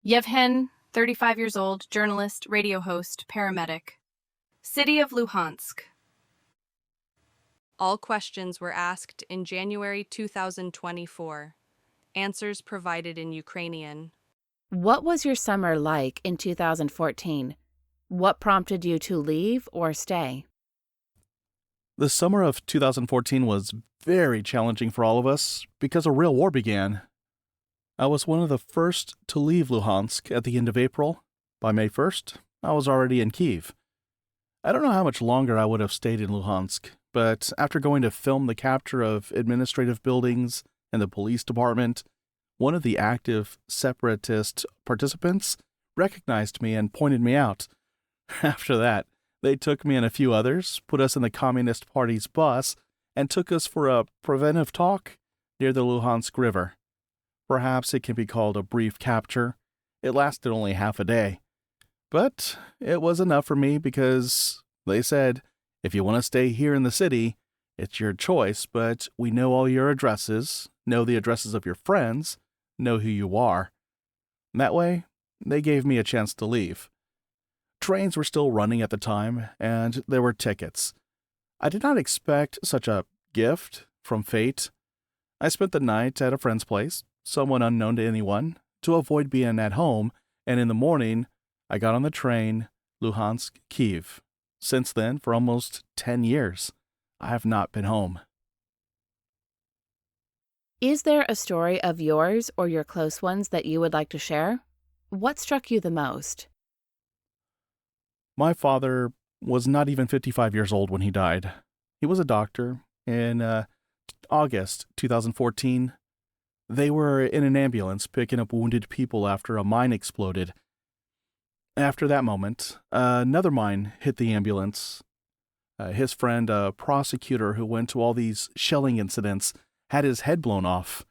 Yevhen, 35 years old, journalist, radio host, paramedic. City of Luhansk. All questions were asked in January 2024. Answers provided in Ukrainian. What was your summer like in 2014? What prompted you to leave or stay? The summer of 2014 was very challenging for all of us because a real war began. I was one of the first to leave Luhansk at the end of April. By May 1st, I was already in Kyiv. I don't know how much longer I would have stayed in Luhansk, but after going to film the capture of administrative buildings and the police department, one of the active separatist participants recognized me and pointed me out. After that, they took me and a few others, put us in the Communist Party's bus, and took us for a preventive talk near the Luhansk River. Perhaps it can be called a brief capture. It lasted only half a day. But it was enough for me because they said, if you want to stay here in the city, it's your choice, but we know all your addresses, know the addresses of your friends, know who you are. That way, they gave me a chance to leave. Trains were still running at the time, and there were tickets. I did not expect such a gift from fate. I spent the night at a friend's place, someone unknown to anyone, to avoid being at home, and in the morning, I got on the train, Luhansk, Kyiv. Since then, for almost 10 years, I have not been home. Is there a story of yours or your close ones that you would like to share? What struck you the most? My father was not even 55 years old when he died. He was a doctor. In August 2014, they were in an ambulance picking up wounded people after a mine exploded. After that moment, another mine hit the ambulance. His friend, a prosecutor who went to all these shelling incidents, had his head blown off.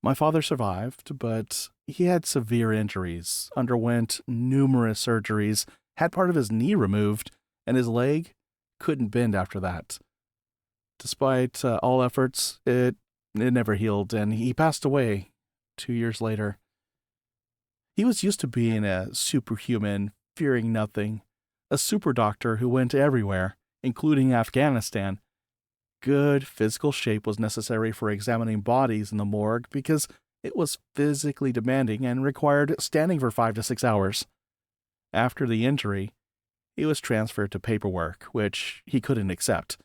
My father survived, but he had severe injuries, underwent numerous surgeries, had part of his knee removed, and his leg couldn't bend after that. Despite all efforts, it never healed, and he passed away 2 years later. He was used to being a superhuman, fearing nothing, a super doctor who went everywhere, including Afghanistan. Good physical shape was necessary for examining bodies in the morgue because it was physically demanding and required standing for 5 to 6 hours. After the injury, he was transferred to paperwork, which he couldn't accept.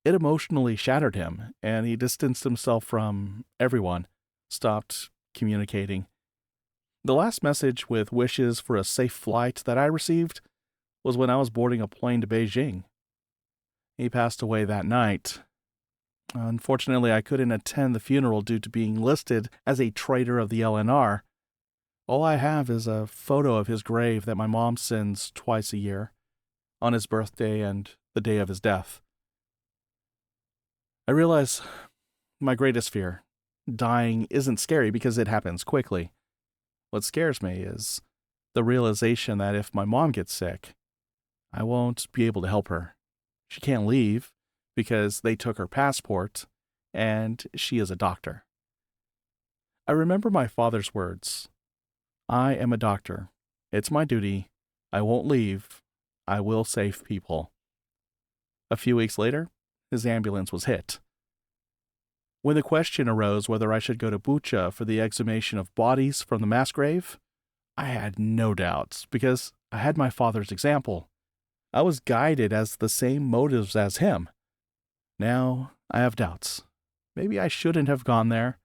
It emotionally shattered him, and he distanced himself from everyone, stopped communicating. The last message with wishes for a safe flight that I received was when I was boarding a plane to Beijing. He passed away that night. Unfortunately, I couldn't attend the funeral due to being listed as a traitor of the LNR. All I have is a photo of his grave that my mom sends twice a year, on his birthday and the day of his death. I realize my greatest fear, dying, isn't scary because it happens quickly. What scares me is the realization that if my mom gets sick, I won't be able to help her. She can't leave because they took her passport, and she is a doctor. I remember my father's words. I am a doctor. It's my duty. I won't leave. I will save people. A few weeks later, his ambulance was hit. When the question arose whether I should go to Bucha for the exhumation of bodies from the mass grave, I had no doubts because I had my father's example. I was guided as the same motives as him. Now I have doubts. Maybe I shouldn't have gone there,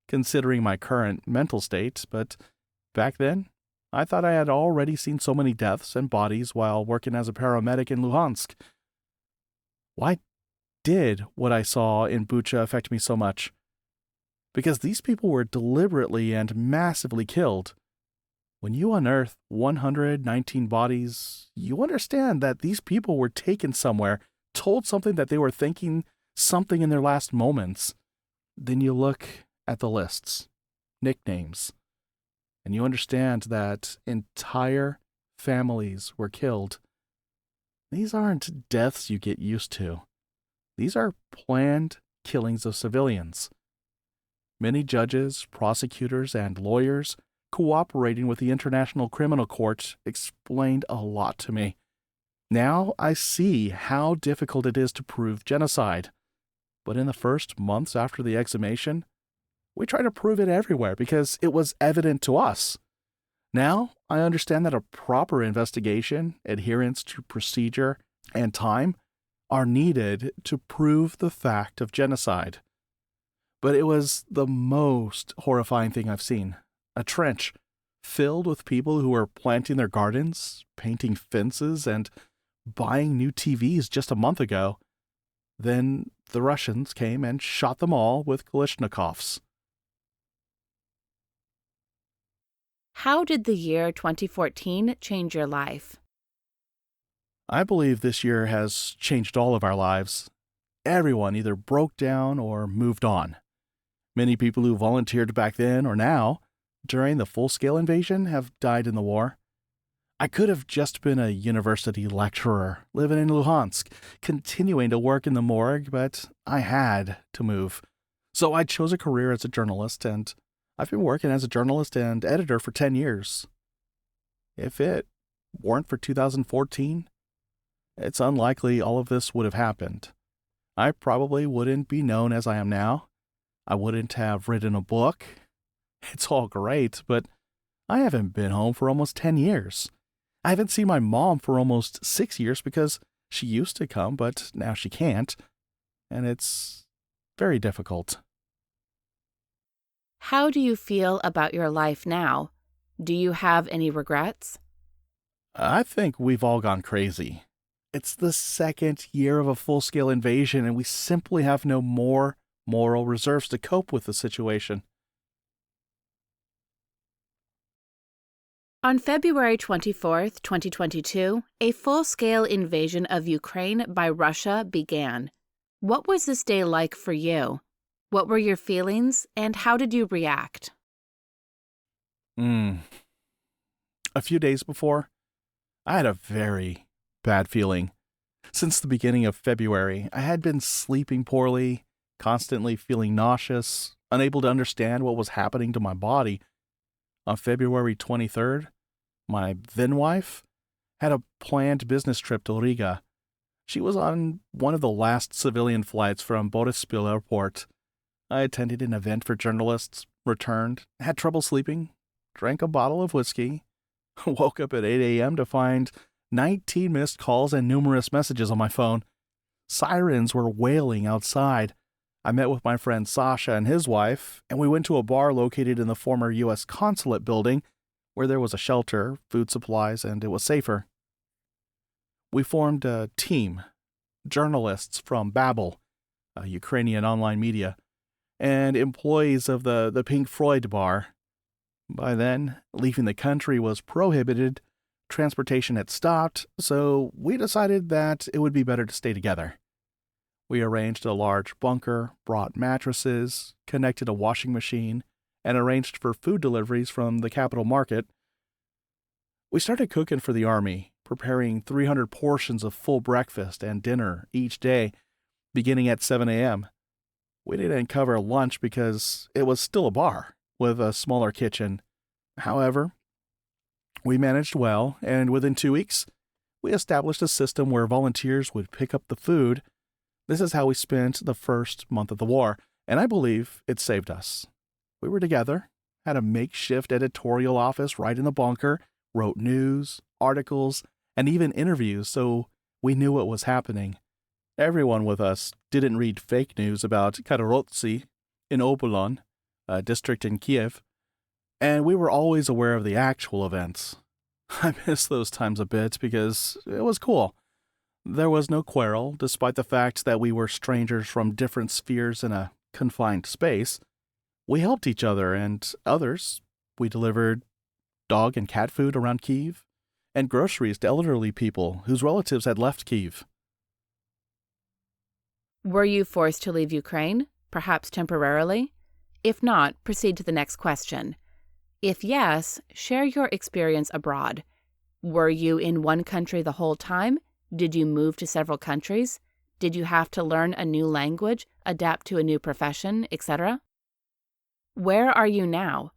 considering my current mental state, but back then, I thought I had already seen so many deaths and bodies while working as a paramedic in Luhansk. Why did what I saw in Bucha affect me so much? Because these people were deliberately and massively killed. When you unearth 119 bodies, you understand that these people were taken somewhere, told something that they were thinking something in their last moments. Then you look at the lists, nicknames, and you understand that entire families were killed. These aren't deaths you get used to. These are planned killings of civilians. Many judges, prosecutors, and lawyers cooperating with the International Criminal Court explained a lot to me. Now I see how difficult it is to prove genocide. But in the first months after the exhumation, we tried to prove it everywhere because it was evident to us. Now I understand that a proper investigation, adherence to procedure, and time are needed to prove the fact of genocide. But it was the most horrifying thing I've seen. A trench filled with people who were planting their gardens, painting fences, and buying new TVs just a month ago. Then the Russians came and shot them all with Kalashnikovs. How did the year 2014 change your life? I believe this year has changed all of our lives. Everyone either broke down or moved on. Many people who volunteered back then or now, during the full-scale invasion, have died in the war. I could have just been a university lecturer living in Luhansk, continuing to work in the morgue, but I had to move. So I chose a career as a journalist, and I've been working as a journalist and editor for 10 years. If it weren't for 2014, it's unlikely all of this would have happened. I probably wouldn't be known as I am now. I wouldn't have written a book. It's all great, but I haven't been home for almost 10 years. I haven't seen my mom for almost 6 years because she used to come, but now she can't. And it's very difficult. How do you feel about your life now? Do you have any regrets? I think we've all gone crazy. It's the second year of a full-scale invasion, and we simply have no more moral reserves to cope with the situation. On February 24th, 2022, a full-scale invasion of Ukraine by Russia began. What was this day like for you? What were your feelings, and how did you react? A few days before, I had a very bad feeling. Since the beginning of February, I had been sleeping poorly, constantly feeling nauseous, unable to understand what was happening to my body. On February 23rd, my then wife had a planned business trip to Riga. She was on one of the last civilian flights from Boryspil Airport. I attended an event for journalists, returned, had trouble sleeping, drank a bottle of whiskey, woke up at 8 a.m. to find 19 missed calls and numerous messages on my phone. Sirens were wailing outside. I met with my friend Sasha and his wife, and we went to a bar located in the former U.S. consulate building where there was a shelter, food supplies, and it was safer. We formed a team, journalists from Babel, a Ukrainian online media, and employees of the Pink Floyd bar. By then, leaving the country was prohibited, transportation had stopped, so we decided that it would be better to stay together. We arranged a large bunker, brought mattresses, connected a washing machine, and arranged for food deliveries from the capital market. We started cooking for the army, preparing 300 portions of full breakfast and dinner each day, beginning at 7 a.m. We didn't cover lunch because it was still a bar with a smaller kitchen. However, we managed well, and within 2 weeks, we established a system where volunteers would pick up the food. This is how we spent the first month of the war, and I believe it saved us. We were together, had a makeshift editorial office right in the bunker, wrote news, articles, and even interviews, so we knew what was happening. Everyone with us didn't read fake news about Katerynamostova in Obolon, a district in Kiev, and we were always aware of the actual events. I miss those times a bit because it was cool. There was no quarrel, despite the fact that we were strangers from different spheres in a confined space. We helped each other and others. We delivered dog and cat food around Kyiv, and groceries to elderly people whose relatives had left Kyiv. Were you forced to leave Ukraine, perhaps temporarily? If not, proceed to the next question. If yes, share your experience abroad. Were you in one country the whole time? Did you move to several countries? Did you have to learn a new language, adapt to a new profession, etc.? Where are you now?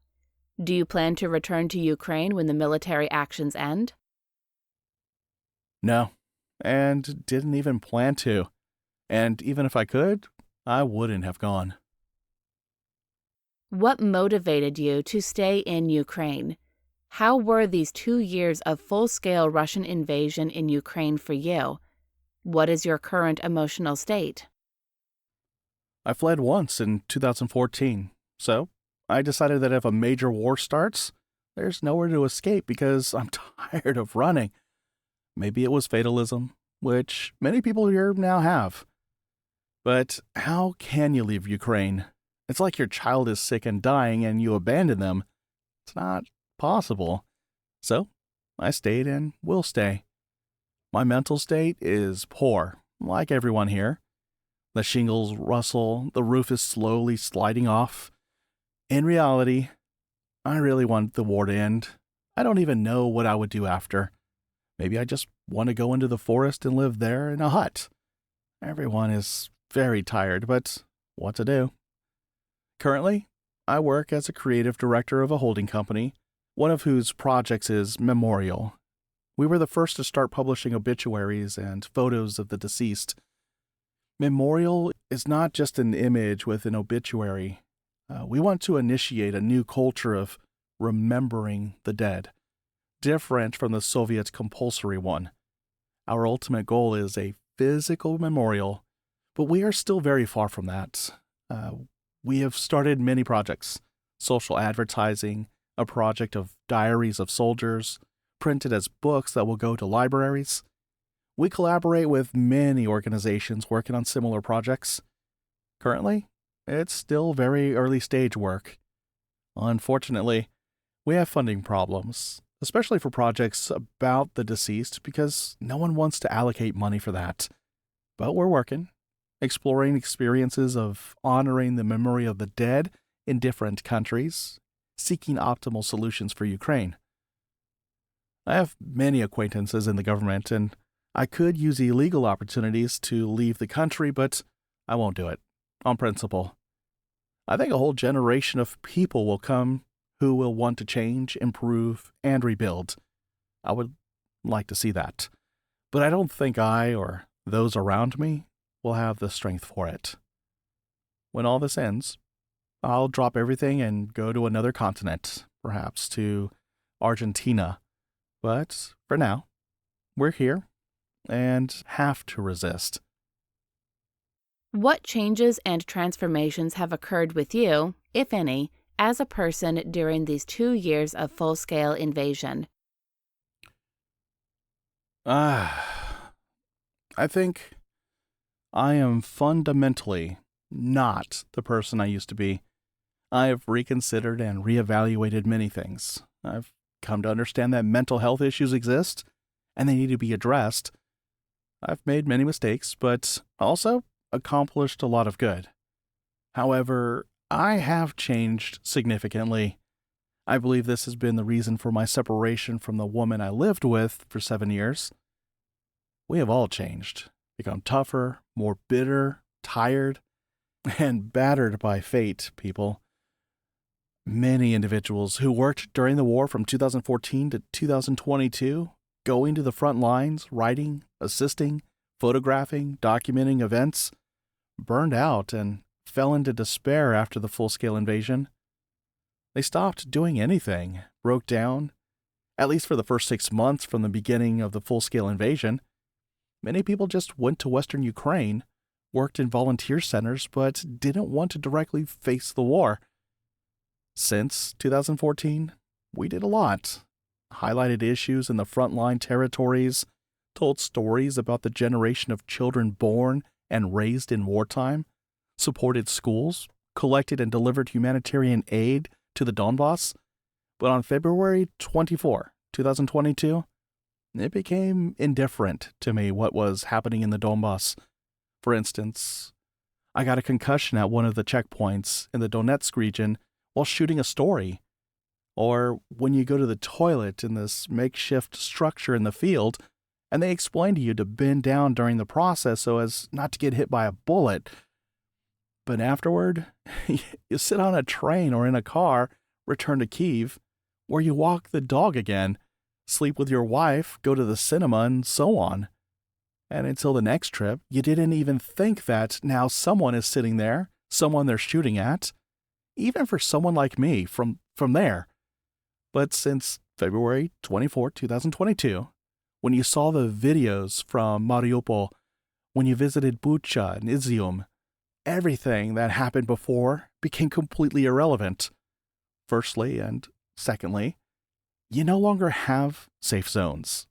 Do you plan to return to Ukraine when the military actions end? No, and didn't even plan to. And even if I could, I wouldn't have gone. What motivated you to stay in Ukraine? How were these 2 years of full-scale Russian invasion in Ukraine for you? What is your current emotional state? I fled once in 2014, so I decided that if a major war starts, there's nowhere to escape because I'm tired of running. Maybe it was fatalism, which many people here now have. But how can you leave Ukraine? It's like your child is sick and dying and you abandon them. It's not possible. So I stayed and will stay. My mental state is poor, like everyone here. The shingles rustle, the roof is slowly sliding off. In reality, I really want the war to end. I don't even know what I would do after. Maybe I just want to go into the forest and live there in a hut. Everyone is very tired, but what to do? Currently, I work as a creative director of a holding company, one of whose projects is Memorial. We were the first to start publishing obituaries and photos of the deceased. Memorial is not just an image with an obituary. We want to initiate a new culture of remembering the dead, different from the Soviet compulsory one. Our ultimate goal is a physical memorial, but we are still very far from that. We have started many projects: social advertising, a project of diaries of soldiers, printed as books that will go to libraries. We collaborate with many organizations working on similar projects. Currently, it's still very early stage work. Unfortunately, we have funding problems, especially for projects about the deceased, because no one wants to allocate money for that. But we're working, exploring experiences of honoring the memory of the dead in different countries, seeking optimal solutions for Ukraine. I have many acquaintances in the government, and I could use illegal opportunities to leave the country, but I won't do it, on principle. I think a whole generation of people will come who will want to change, improve, and rebuild. I would like to see that. But I don't think I or those around me will have the strength for it. When all this ends, I'll drop everything and go to another continent, perhaps to Argentina. But for now, we're here and have to resist. What changes and transformations have occurred with you, if any, as a person during these 2 years of full-scale invasion? I think I am fundamentally not the person I used to be. I have reconsidered and reevaluated many things. I've come to understand that mental health issues exist and they need to be addressed. I've made many mistakes, but also accomplished a lot of good. However, I have changed significantly. I believe this has been the reason for my separation from the woman I lived with for 7 years. We have all changed, become tougher, more bitter, tired, and battered by fate, people. Many individuals who worked during the war from 2014 to 2022, going to the front lines, writing, assisting, photographing, documenting events, burned out and fell into despair after the full-scale invasion. They stopped doing anything, broke down, at least for the first 6 months from the beginning of the full-scale invasion. Many people just went to Western Ukraine, worked in volunteer centers, but didn't want to directly face the war. Since 2014, we did a lot. Highlighted issues in the frontline territories, told stories about the generation of children born and raised in wartime, supported schools, collected and delivered humanitarian aid to the Donbas. But on February 24, 2022, it became indifferent to me what was happening in the Donbas. For instance, I got a concussion at one of the checkpoints in the Donetsk region while shooting a story. Or when you go to the toilet in this makeshift structure in the field, and they explain to you to bend down during the process so as not to get hit by a bullet. But afterward, you sit on a train or in a car return to Kyiv, where you walk the dog again, sleep with your wife, go to the cinema, and so on. And until the next trip, you didn't even think that now someone is sitting there, someone they're shooting at, even for someone like me from there. But since February 24, 2022, when you saw the videos from Mariupol, when you visited Bucha and Izium, everything that happened before became completely irrelevant. Firstly, and secondly, you no longer have safe zones.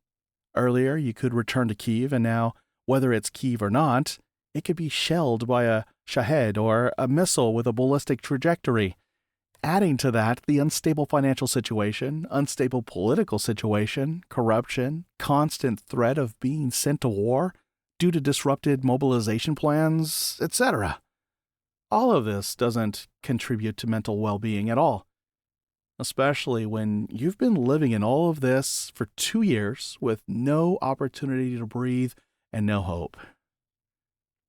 Earlier, you could return to Kyiv, and now, whether it's Kyiv or not, it could be shelled by a shahed or a missile with a ballistic trajectory. Adding to that, the unstable financial situation, unstable political situation, corruption, constant threat of being sent to war due to disrupted mobilization plans, etc. All of this doesn't contribute to mental well-being at all. Especially when you've been living in all of this for 2 years with no opportunity to breathe and no hope.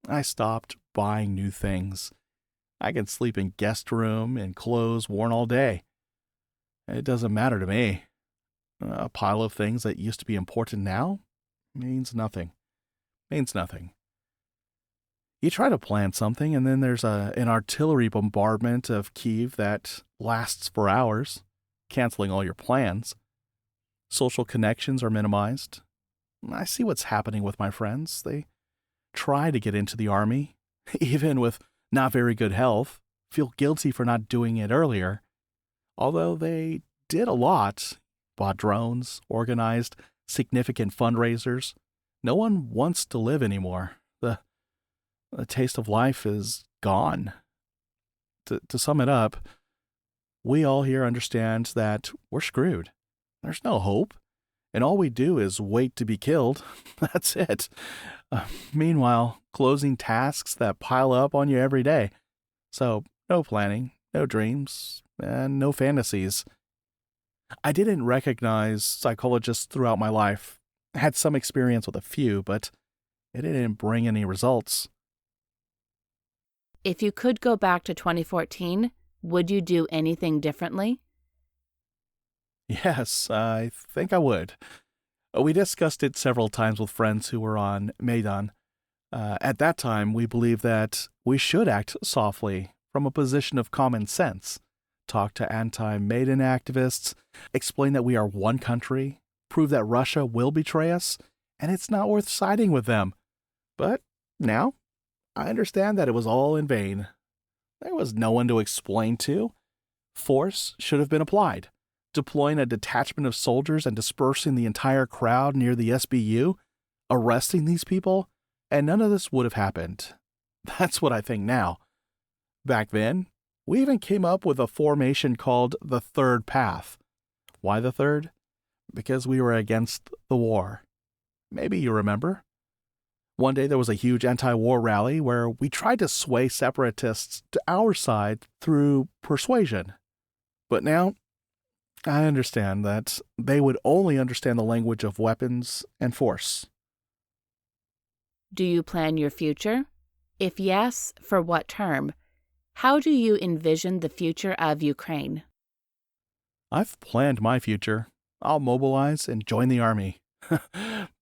I stopped buying new things. I can sleep in guest room in clothes worn all day. It doesn't matter to me. A pile of things that used to be important now means nothing. Means nothing. You try to plan something, and then there's an artillery bombardment of Kyiv that lasts for hours, canceling all your plans. Social connections are minimized. I see what's happening with my friends. They try to get into the army, even with not very good health, feel guilty for not doing it earlier. Although they did a lot, bought drones, organized significant fundraisers, no one wants to live anymore. The taste of life is gone. To sum it up, we all here understand that we're screwed. There's no hope, and all we do is wait to be killed. That's it. Meanwhile, closing tasks that pile up on you every day. So, no planning, no dreams, and no fantasies. I didn't recognize psychologists throughout my life. I had some experience with a few, but it didn't bring any results. If you could go back to 2014, would you do anything differently? Yes, I think I would. We discussed it several times with friends who were on Maidan. At that time, we believed that we should act softly from a position of common sense, talk to anti-Maidan activists, explain that we are one country, prove that Russia will betray us, and it's not worth siding with them. But now, I understand that it was all in vain. There was no one to explain to. Force should have been applied. Deploying a detachment of soldiers and dispersing the entire crowd near the SBU, arresting these people, and none of this would have happened. That's what I think now. Back then, we even came up with a formation called the Third Path. Why the third? Because we were against the war. Maybe you remember. One day there was a huge anti-war rally where we tried to sway separatists to our side through persuasion. But now, I understand that they would only understand the language of weapons and force. Do you plan your future? If yes, for what term? How do you envision the future of Ukraine? I've planned my future. I'll mobilize and join the army.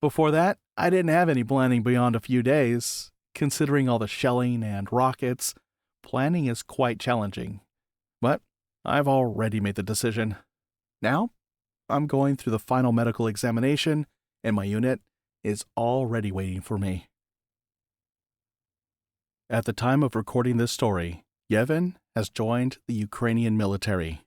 Before that, I didn't have any planning beyond a few days. Considering all the shelling and rockets, planning is quite challenging. But I've already made the decision. Now, I'm going through the final medical examination, and my unit is already waiting for me. At the time of recording this story, Yevhen has joined the Ukrainian military.